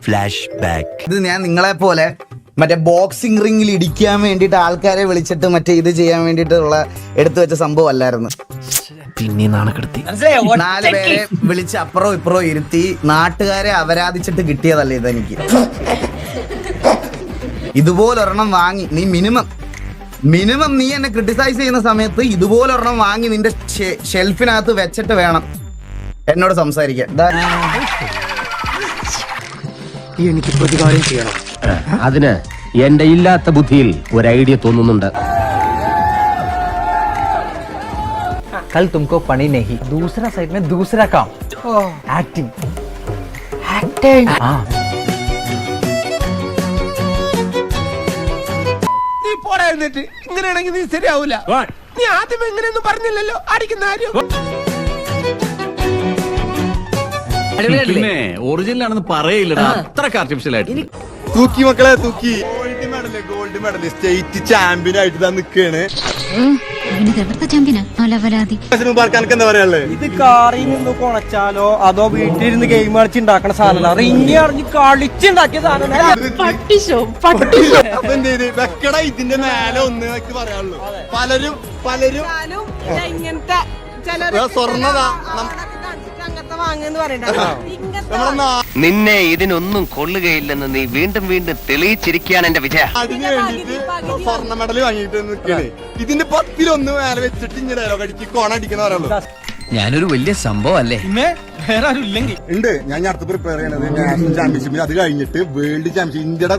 Flash back. ഇത് ഞാൻ നിങ്ങളെ പോലെ മറ്റേ ബോക്സിംഗ് റിംഗിൽ ഇടിക്കാൻ വേണ്ടിയിട്ട് ആൾക്കാരെ വിളിച്ചിട്ട് മറ്റേ ഇത് ചെയ്യാൻ വേണ്ടിയിട്ടുള്ള എടുത്തു വെച്ച സംഭവം അല്ലായിരുന്നു. പിന്നെ നാണക്കെടുത്തി 4 പേരെ വിളിച്ച് അപ്പുറവും ഇപ്പുറവും ഇരുത്തി നാട്ടുകാരെ അപരാധിച്ചിട്ട് കിട്ടിയതല്ലേ ഇതെനിക്ക്. ഇതുപോലൊരെണ്ണം വാങ്ങി നീ മിനിമം നീ എന്നെ ക്രിട്ടിസൈസ് ചെയ്യുന്ന സമയത്ത് ഇതുപോലൊരെണ്ണം വാങ്ങി നിന്റെ ഷെൽഫിനകത്ത് വെച്ചിട്ട് വേണം എന്നോട് സംസാരിക്കാൻ. എനിക്ക് പ്രതികാരം ചെയ്യണം. അതിന് എന്റെ ഇല്ലാത്ത ബുദ്ധിയിൽ ഒരു ഐഡിയ തോന്നുന്നുണ്ട്. कल तुमको पढ़ी नहीं, दूसरा साइड में दूसरा काम, एक्टिंग. हाँ. നീ പോടാ എന്നിട്ട്. ഇങ്ങനെയാണെങ്കിൽ നീ ശരിയാവൂല. നീ ആദ്യം എങ്ങനെയൊന്നും പറഞ്ഞില്ലല്ലോ അടിക്കുന്ന കാര്യം. ഒറിജിനൽ ആണെന്ന് പറയില്ലടാ, അത്രക്ക് ആർട്ടിഫിഷ്യൽ ആയിട്ട്. തൂക്കി മക്കളെ തൂക്കി. ഗോൾഡ് മെഡൽ സ്റ്റേറ്റ് ചാമ്പ്യൻ ആയിട്ട് നിൽക്കാണ്. എന്താ പറയാനുള്ളത്? ഇത് കാറിൽ നിന്ന് കൊണച്ചാലോ അതോ വീട്ടിലിരുന്ന് ഗെയിം കളിച്ചുണ്ടാക്കണ സാധനം, റിങ്ങി അറിഞ്ഞ് കളിച്ചുണ്ടാക്കിയ സാധനം. അപ്പൊ എന്ത് ചെയ്ത് വെക്കട ഇതിന്റെ മേലെ ഒന്ന് പറയാനുള്ളൂ. പലരും ഇങ്ങനത്തെ സ്വർണ്ണതാ നിന്നെ ഇതിനൊന്നും കൊള്ളുകയില്ലെന്ന് നീ വീണ്ടും വീണ്ടും തെളിയിച്ചിരിക്കുകയാണ് എന്റെ വിജയ. അതിന് വേണ്ടിട്ട് സ്വർണ്ണ മെഡൽ വാങ്ങിയിട്ട് നിൽക്കണേ. ഇതിന്റെ 10-1 മേലെ വെച്ചിട്ട് ഇങ്ങനെ ഡയലോഗ് അടിച്ച് കോണടിക്കുന്ന പറയുള്ളൂ. ഞാനൊരു വലിയ സംഭവം അല്ലേ? വേറെ ആരും ഇല്ലെങ്കിൽ ഉണ്ട്. ഞാൻ അടുത്ത് പ്രിപ്പയർ ചെയ്യണത് നാഷണൽ ചാമ്പ്യൻഷിപ്പിൽ, അത് കഴിഞ്ഞിട്ട് വേൾഡ് ചാമ്പ്യൻഷിപ്പ് ഇന്ത്യയുടെ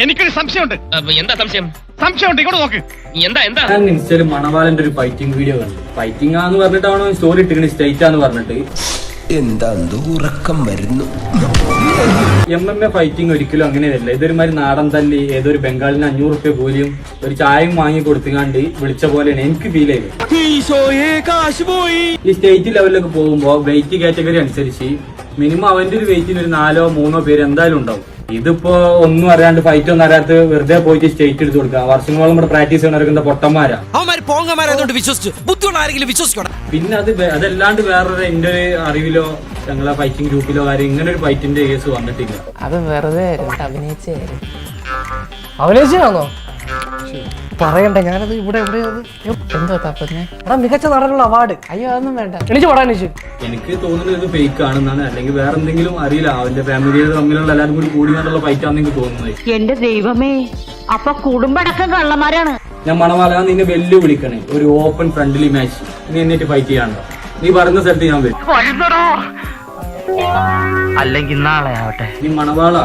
എനിക്കൊരു സംശയമുണ്ട്. എന്താ സംശയമുണ്ട്? ഇങ്ങോട്ട് നോക്ക്. എന്താ ഞാൻ ഇൻസ്റ്റയില് മണവാളന്റെ ഒരു ഫൈറ്റിംഗ് വീഡിയോ കണ്ടു. ഫൈറ്റിംഗ് ആന്ന് പറഞ്ഞിട്ടാണോ സ്റ്റോറി ഇട്ടിങ്ങനെ സ്റ്റേറ്റ് ആന്ന് പറഞ്ഞിട്ട്. എന്താ ഉറക്കം വരുന്നു. MMA ഫൈറ്റിംഗ് ഒരിക്കലും അങ്ങനെയല്ല. ഇതൊരുമാതിരി നാടൻ തല്ലി ഏതൊരു ബംഗാളിന് 500 രൂപ കൂലിയും ഒരു ചായയും വാങ്ങി കൊടുത്തുകാണ്ട് വിളിച്ച പോലെയാണ് എനിക്ക് ഫീൽ ചെയ്തത്. ഈ സ്റ്റേറ്റ് ലെവലിലൊക്കെ പോകുമ്പോ വെയിറ്റ് കാറ്റഗറി അനുസരിച്ച് മിനിമം അവന്റെ ഒരു വെയിറ്റിന് ഒരു 4-3 പേര് എന്തായാലും ഉണ്ടാവും. ഇതിപ്പോ ഒന്നും അറിയാണ്ട് ഫൈറ്റ് ഒന്നും അറിയാത്ത വെറുതെ പോയിട്ട് സ്റ്റേറ്റ് എടുത്ത് കൊടുക്കുക. വർഷങ്ങളോളം ഇവിടെ പ്രാക്ടീസ് ചെയ്യണവർക്ക് പൊട്ടന്മാരാ. പിന്നെ അതല്ലാണ്ട് വേറൊരു എന്റെ ഒരു അറിവിലോ ഞങ്ങളെ ഫൈറ്റിംഗ് ഗ്രൂപ്പിലോ കാര്യം ഇങ്ങനെ ഒരു ഫൈറ്റിന്റെ കേസ് വന്നിട്ടില്ല. അത് വെറുതെ അഭിനയിച്ചാണോ പറയണ്ടേ? ഞാനത് ഇവിടെ എന്തോ തപ്പന്നെ എടാ മികച്ച നടനുള്ള അവാർഡ്. അയ്യോ അതൊന്നും വേണ്ട, എനിക്ക് പറയാൻ എനിക്ക് തോന്നുന്നത് ഇത് ഫേക്ക് ആണെന്നാണ്, അല്ലെങ്കിൽ വേറെ എന്തെങ്കിലും അറിയില്ല. അവന്റെ ഫാമിലി തമ്മിലുള്ള എല്ലാവരും കൂടി കണ്ടുള്ള ഫൈറ്റ് ആണെന്ന് എനിക്ക് തോന്നുന്നത്. എന്റെ ദൈവമേ, അപ്പൊ കുടുംബടക്കം കള്ളന്മാരാണ്. ഞാൻ മണവാള നിന്നെ വെല്ലുവിളിക്കണേ ഒരു ഓപ്പൺ ഫ്രണ്ട്ലി മാച്ച്. നീ എന്നിട്ട് ഫൈറ്റ് ചെയ്യാണ്ടോ? നീ പറയുന്ന സ്ഥലത്ത് ഞാൻ വരും. അല്ലെങ്കിൽ നാളെ ആവട്ടെ. നീ മണവാള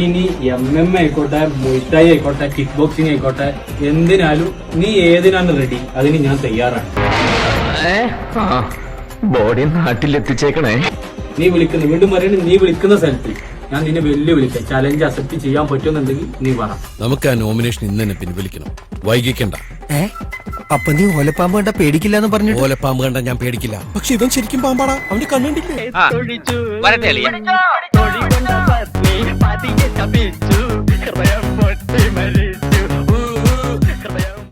ഇനി MMA ആയിക്കോട്ടെ, മുയ്തായി ആയിക്കോട്ടെ, കിക്ക് ബോക്സിംഗ് ആയിക്കോട്ടെ, എന്തിനാലും നീ ഏതിനാണ് റെഡി, അതിന് ഞാൻ തയ്യാറാണ്. ബോഡി നാട്ടിലെത്തിച്ചേക്കണേ. നീ വിളിക്കുന്ന വീണ്ടും പറയണേ, നീ വിളിക്കുന്ന സ്ഥലത്ത് ഞാൻ നിന്നെ വെല്ലുവിളിക്കാം. ചലഞ്ച് അക്സെപ്റ്റ് ചെയ്യാൻ പറ്റുമെന്നുണ്ടെങ്കിൽ നീ പറ. നമുക്ക് ആ നോമിനേഷൻ ഇന്ന് തന്നെ പിൻവലിക്കണം, വൈകിക്കണ്ട. അപ്പൊ നീ ഓലപ്പാമ്പ് കണ്ട പേടിക്കില്ല എന്ന് പറഞ്ഞു. ഓലപ്പാമ്പ് കണ്ട ഞാൻ പേടിക്കില്ല, പക്ഷെ ഇവൻ ശരിക്കും പാമ്പാടാ. അവന്റെ കണ്ടിട്ടില്ലേ?